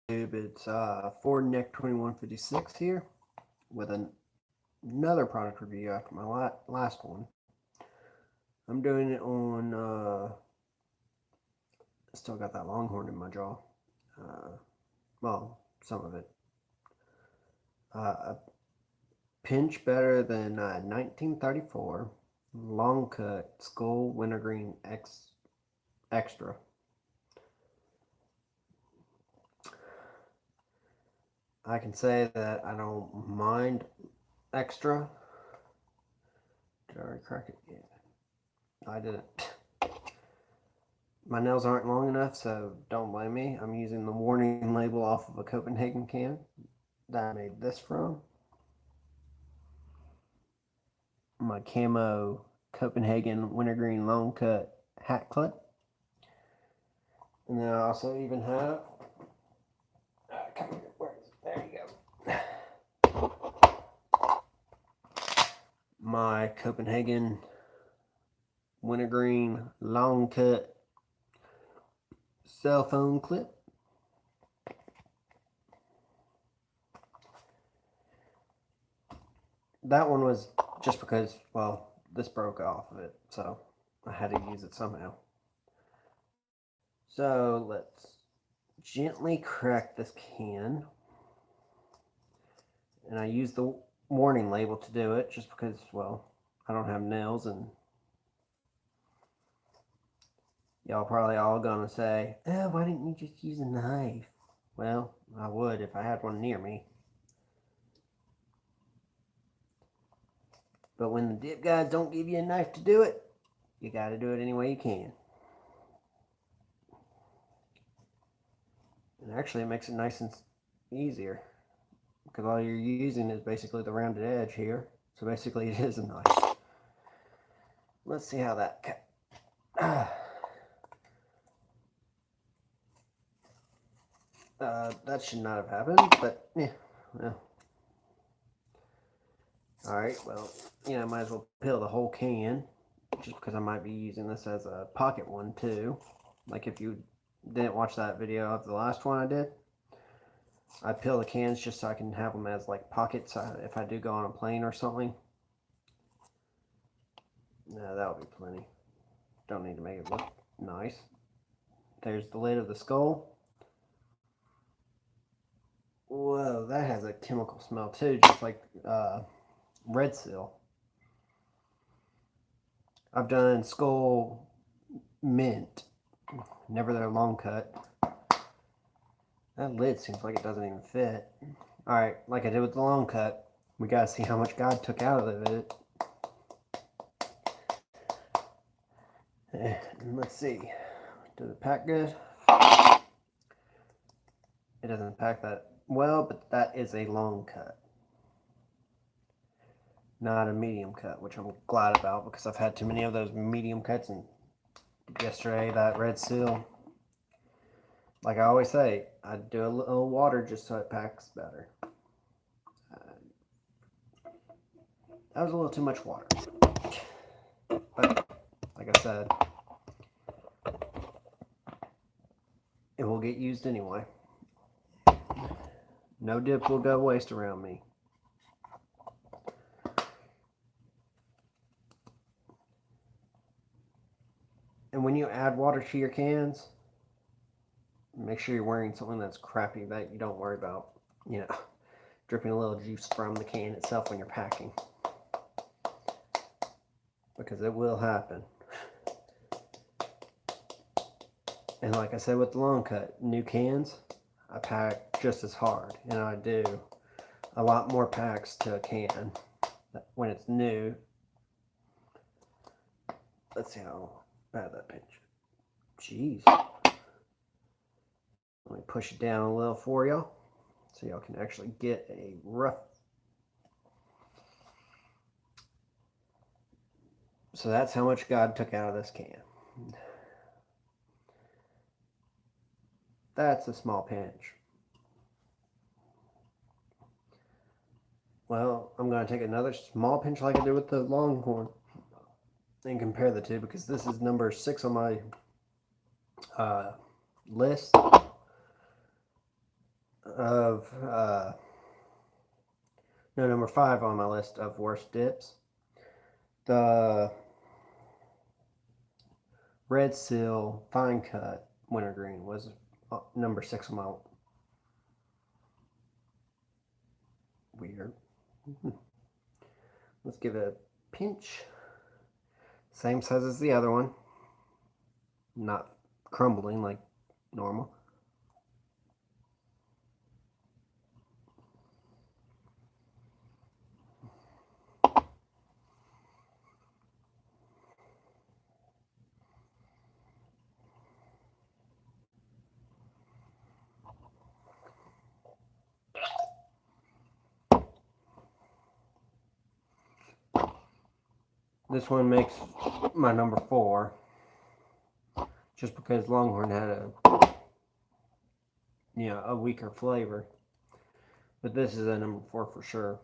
It's Ford Neck 2156 here with another product review after my last one. I'm doing it on, still got that longhorn in my jaw. Uh, well, some of it. A pinch better than 1934 long cut Skoal Wintergreen Extra. I can say that I don't mind extra. Did I already crack it? Yeah. I didn't. My nails aren't long enough, so don't blame me. I'm using the warning label off of a Copenhagen can that I made this from. My camo Copenhagen Wintergreen long cut hat clip. And then I also even have, come here, where is it? There you go. My Copenhagen Wintergreen long cut cell phone clip. That one was just because, well, this broke off of it, so I had to use it somehow. So let's gently crack this can. And I use the warning label to do it just because, well, I don't have nails and y'all probably all gonna say, oh, why didn't you just use a knife? Well, I would if I had one near me. But when the dip guys don't give you a knife to do it, you gotta do it any way you can. And actually it makes it nice and easier because all you're using is basically the rounded edge here. So basically it is a knife. Let's see how that that should not have happened, but yeah, well. Alright, well, you know, I might as well peel the whole can, just because I might be using this as a pocket one too. Like if you didn't watch that video of the last one I did, I peel the cans just so I can have them as like pockets if I do go on a plane or something. No, that would be plenty. Don't need to make it look nice. There's the lid of the Skoal. Whoa, that has a chemical smell too, just like red seal. I've done Skoal mint, never their long cut. That lid seems like it doesn't even fit. Alright, like I did with the long cut, we gotta see how much God took out of it. And let's see. Does it pack good? It doesn't pack that well, but that is a long cut. Not a medium cut, which I'm glad about because I've had too many of those medium cuts, and yesterday that red seal, like I always say, I do a little water just so it packs better. That was a little too much water. But like I said, it will get used anyway. No dip will go waste around me. And when you add water to your cans, make sure you're wearing something that's crappy that you don't worry about, you know, dripping a little juice from the can itself when you're packing. Because it will happen. And like I said with the long cut, new cans, I pack just as hard. And I do a lot more packs to a can when it's new. Let's see how bad that pinch. Jeez. Let me push it down a little for y'all so y'all can actually get a rough. So that's how much God took out of this can. That's a small pinch. Well, I'm going to take another small pinch like I did with the longhorn and compare the two because this is number 6 on my list. of no, number 5 on my list of worst dips. The Red Seal Fine Cut Wintergreen was number 6 on my weird. Let's give it a pinch. Same size as the other one. Not crumbling like normal. This one makes my number 4 just because Longhorn had a weaker flavor. But this is a number 4 for sure.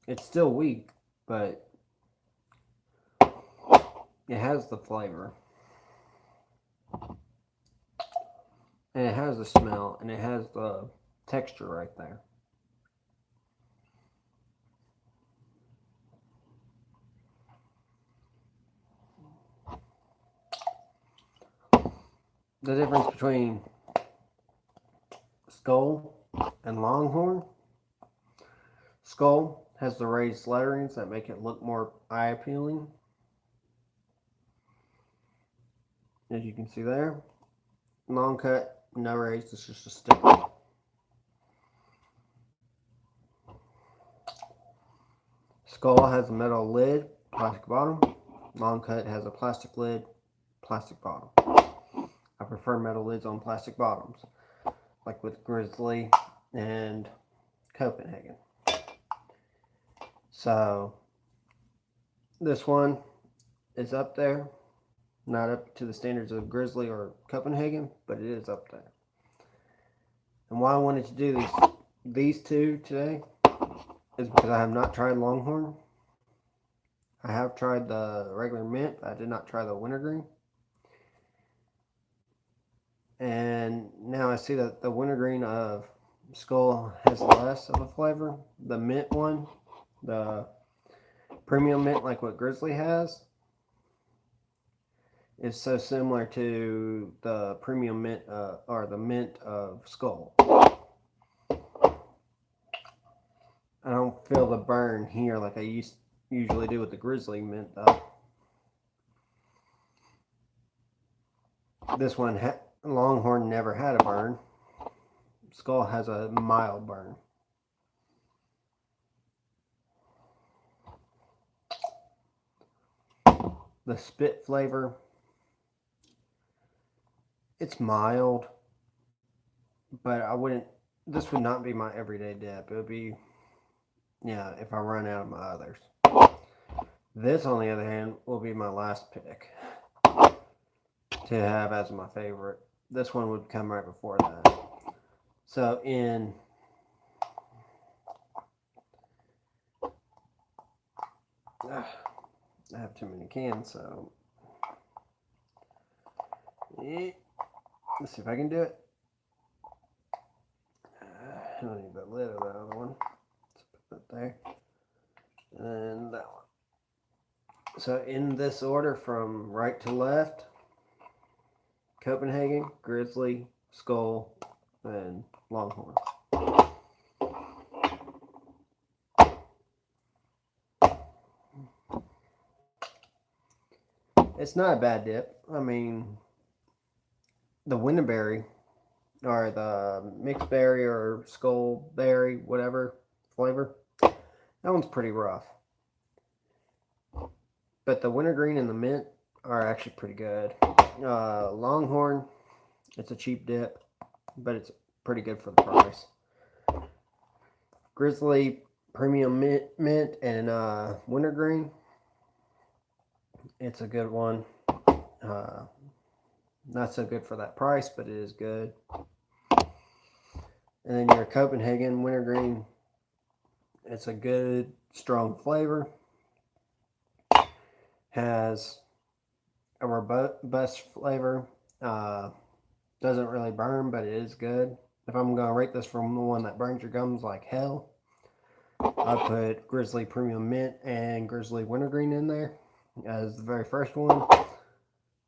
It's still weak, but it has the flavor. And it has the smell, and it has the texture right there. The difference between Skoal and Longhorn. Skoal has the raised letterings that make it look more eye appealing. As you can see there. Long cut, no raised, it's just a sticker. Skoal has a metal lid, plastic bottom. Long cut has a plastic lid, plastic bottom. I prefer metal lids on plastic bottoms, like with Grizzly and Copenhagen. So this one is up there, not up to the standards of Grizzly or Copenhagen, but it is up there. And why I wanted to do these two today is because I have not tried Longhorn. I have tried the regular mint, but I did not try the Wintergreen. And now I see that the Wintergreen of Skoal has less of a flavor. The mint one, the premium mint like what Grizzly has, is so similar to the premium mint or the mint of Skoal. I don't feel the burn here like I usually do with the Grizzly mint though. This one, Longhorn never had a burn. Skoal has a mild burn. The spit flavor, it's mild, but this would not be my everyday dip. It would be, if I run out of my others. This, on the other hand, will be my last pick to have as my favorite. This one would come right before that. So I have too many cans, so let's see if I can do it. I don't need that lid of that other one. Let's put that there. And that one. So in this order from right to left, Copenhagen, Grizzly, Skoal, and Longhorn. It's not a bad dip. I mean, the Winterberry, or the mixed berry or Skoal berry, whatever flavor, that one's pretty rough. But the Wintergreen and the mint are actually pretty good. Longhorn, it's a cheap dip, but it's pretty good for the price. Grizzly Premium Mint and Wintergreen, it's a good one. Not so good for that price, but it is good. And then your Copenhagen Wintergreen, it's a good, strong flavor. Has a robust flavor. Doesn't really burn, but it is good. if I'm going to rate this from the one that burns your gums like hell, I put Grizzly Premium Mint and Grizzly Wintergreen in there as the very first one.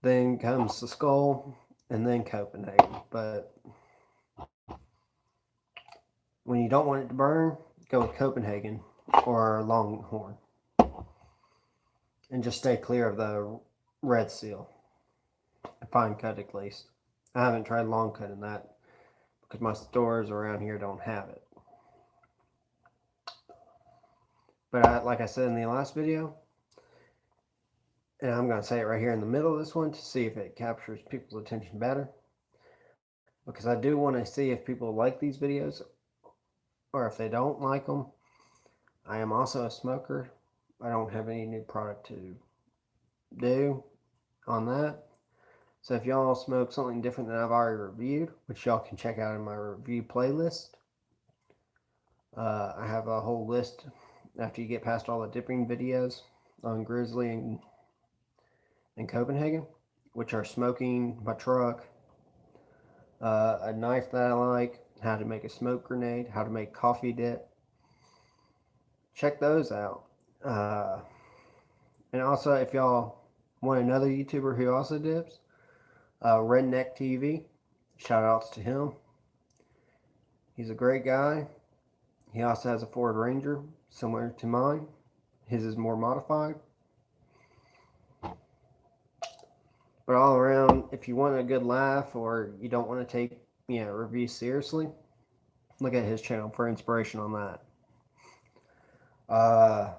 Then comes the Skoal, and then Copenhagen. But when you don't want it to burn, go with Copenhagen or Longhorn. And just stay clear of the red seal. Fine cut at least. I haven't tried long cut in that because my stores around here don't have it. But like I said in the last video, and I'm going to say it right here in the middle of this one to see if it captures people's attention better. Because I do want to see if people like these videos or if they don't like them. I am also a smoker. I don't have any new product to do on that. So if y'all smoke something different than I've already reviewed, which y'all can check out in my review playlist, I have a whole list after you get past all the dipping videos on Grizzly and Copenhagen, which are smoking my truck, a knife that I like, how to make a smoke grenade, how to make coffee dip. Check those out. And also, if y'all want another YouTuber who also dips, Redneck TV, shout outs to him. He's a great guy. He also has a Ford Ranger, similar to mine. His is more modified. But all around, if you want a good laugh or you don't want to take reviews seriously, look at his channel for inspiration on that. I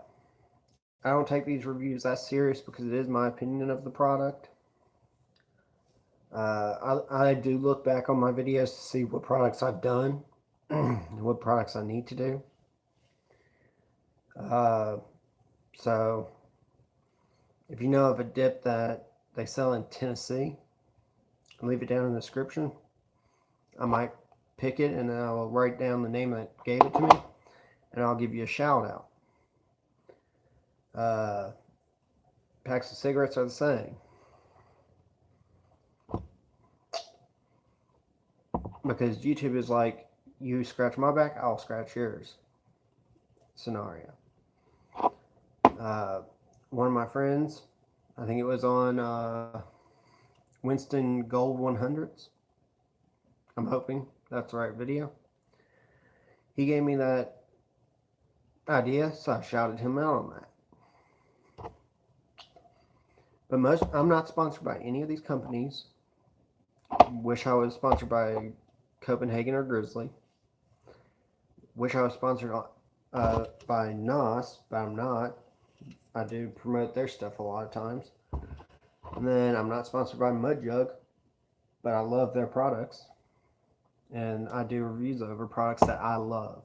don't take these reviews that serious because it is my opinion of the product. I do look back on my videos to see what products I've done and what products I need to do. So if you know of a dip that they sell in Tennessee, leave it down in the description. I might pick it and I'll write down the name that gave it to me and I'll give you a shout out. Packs of cigarettes are the same. Because YouTube is like, you scratch my back, I'll scratch yours scenario. One of my friends, I think it was on Winston Gold 100s. I'm hoping that's the right video. He gave me that idea, so I shouted him out on that. But I'm not sponsored by any of these companies. Wish I was sponsored by Copenhagen or Grizzly. Wish I was sponsored by NOS, but I'm not. I do promote their stuff a lot of times. And then I'm not sponsored by Mud Jug, but I love their products. And I do reviews over products that I love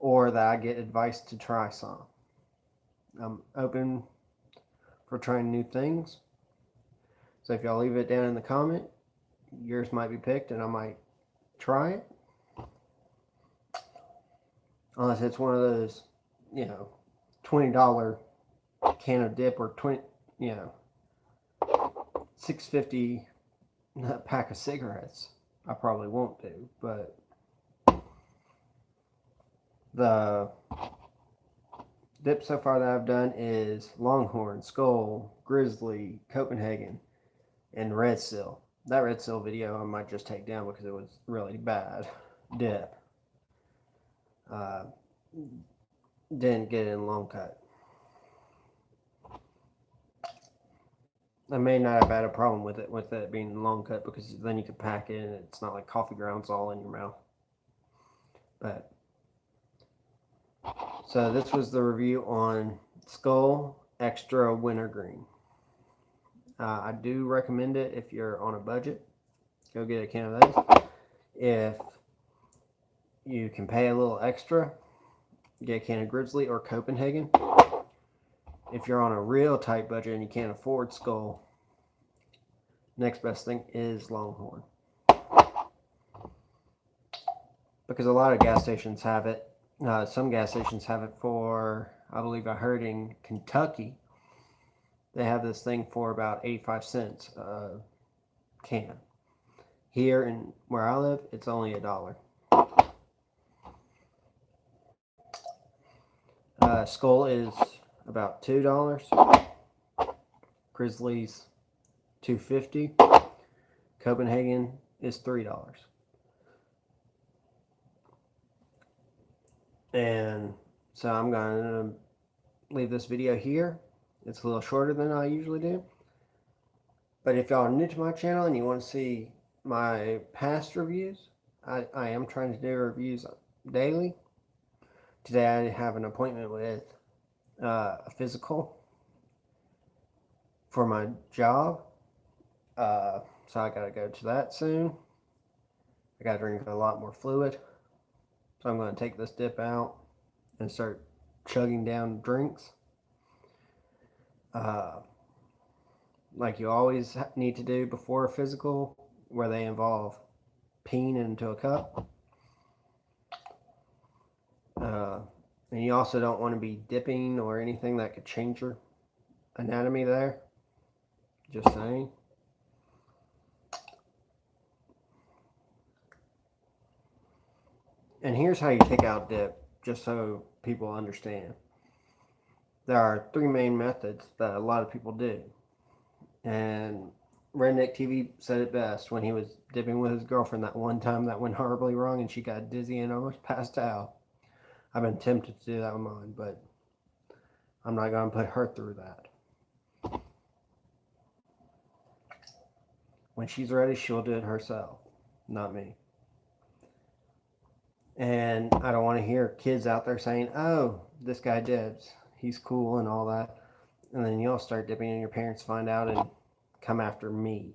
or that I get advice to try some. I'm open for trying new things. So if y'all leave it down in the comment, yours might be picked and I might try it. Unless it's one of those, $20 can of dip or $6.50 pack of cigarettes. I probably won't do, but the dip so far that I've done is Longhorn, Skoal, Grizzly, Copenhagen, and Red Seal. That Red Seal video I might just take down because it was really bad dip. Didn't get it in long cut. I may not have had a problem with it being long cut because then you can pack it and it's not like coffee grounds all in your mouth. But so this was the review on Skoal Extra Wintergreen. I do recommend it if you're on a budget. Go get a can of those. If you can pay a little extra, get a can of Grizzly or Copenhagen. If you're on a real tight budget and you can't afford Skoal, next best thing is Longhorn. Because a lot of gas stations have it. Some gas stations have it for, I believe I heard in Kentucky, they have this thing for about 85 cents a can. Here in where I live, it's only $1. Skoal is about $2. Grizzlies $2.50. Copenhagen is $3. And so I'm going to leave this video here. It's a little shorter than I usually do. But if y'all are new to my channel and you want to see my past reviews, I am trying to do reviews daily. Today I have an appointment with a physical for my job. So I got to go to that soon. I got to drink a lot more fluid. So I'm going to take this dip out and start chugging down drinks. Like you always need to do before a physical, where they involve peeing into a cup. And you also don't want to be dipping or anything that could change your anatomy there. Just saying. And here's how you take out dip, just so people understand. There are 3 main methods that a lot of people do. And Redneck TV said it best when he was dipping with his girlfriend that one time that went horribly wrong and she got dizzy and almost passed out. I've been tempted to do that with mine, but I'm not going to put her through that. When she's ready, she'll do it herself, not me. And I don't want to hear kids out there saying, oh, this guy dips, he's cool and all that. And then you'll start dipping and your parents find out and come after me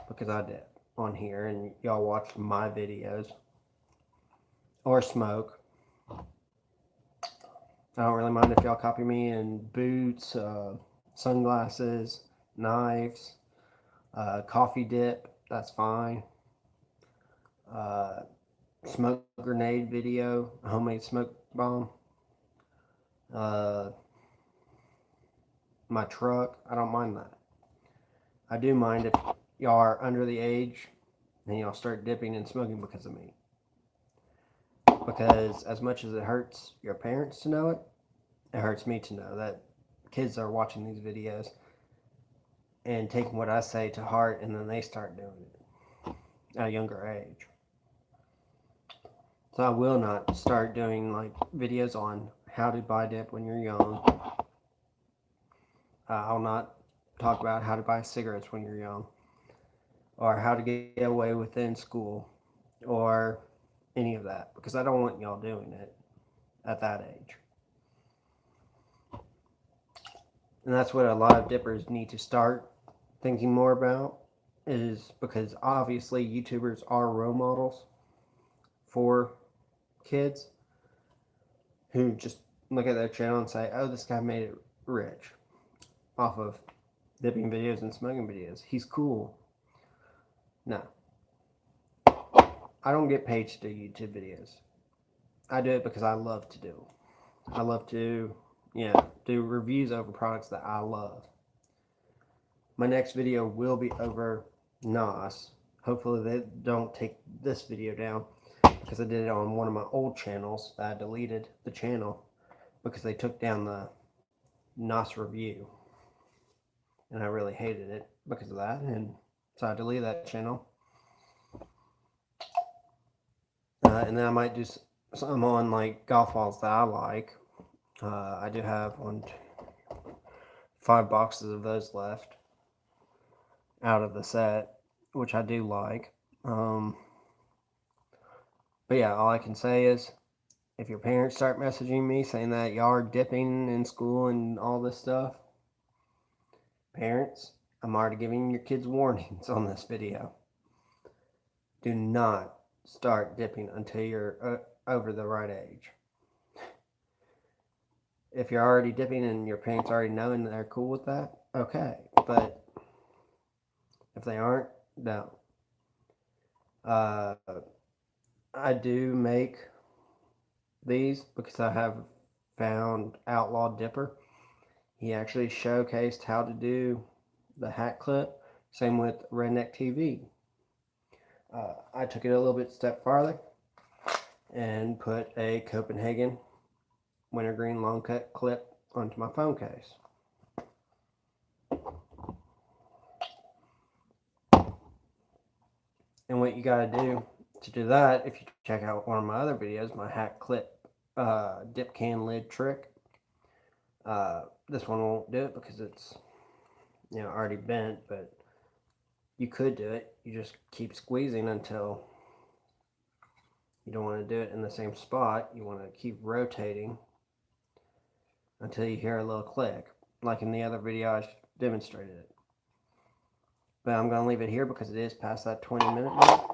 because I dip on here and y'all watch my videos or smoke. I don't really mind if y'all copy me in boots, sunglasses, knives, coffee dip, that's fine. Smoke grenade video, homemade smoke bomb. My truck, I don't mind that. I do mind if y'all are under the age and y'all start dipping and smoking because of me. Because as much as it hurts your parents to know it, it hurts me to know that kids are watching these videos and taking what I say to heart, and then they start doing it at a younger age. So I will not start doing like videos on how to buy dip when you're young. I'll not talk about how to buy cigarettes when you're young, or how to get away within school, or any of that, because I don't want y'all doing it at that age. And that's what a lot of dippers need to start thinking more about, is because obviously YouTubers are role models for kids who just look at their channel and say, oh, this guy made it rich off of dipping videos and smoking videos. He's cool. No. I don't get paid to do YouTube videos. I do it because I love to do them. I love to, do reviews over products that I love. My next video will be over NOS. Hopefully they don't take this video down, because I did it on one of my old channels that I deleted the channel because they took down the NOS review. And I really hated it because of that, and so I deleted that channel. And then I might do some on like golf balls that I like. I do have 5 boxes of those left out of the set, which I do like. But yeah, all I can say is, if your parents start messaging me saying that y'all are dipping in school and all this stuff, parents, I'm already giving your kids warnings on this video. Do not start dipping until you're over the right age. If you're already dipping and your parents already know and they're cool with that, okay. But if they aren't, no. I do make these because I have found Outlaw Dipper. He actually showcased how to do the hat clip. Same with Redneck TV. I took it a little bit step farther and put a Copenhagen Wintergreen long cut clip onto my phone case. And what you got to do to do that, if you check out one of my other videos, my hack clip dip can lid trick, this one won't do it because it's already bent, but you could do it. You just keep squeezing until you don't want to do it in the same spot. You want to keep rotating until you hear a little click, like in the other video I demonstrated it. But I'm going to leave it here because it is past that 20-minute mark.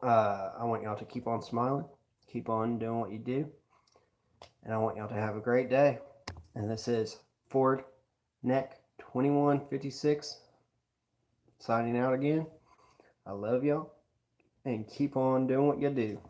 I want y'all to keep on smiling, keep on doing what you do, and I want y'all to have a great day. And this is Ford Neck 2156 signing out again. I love y'all, and keep on doing what you do.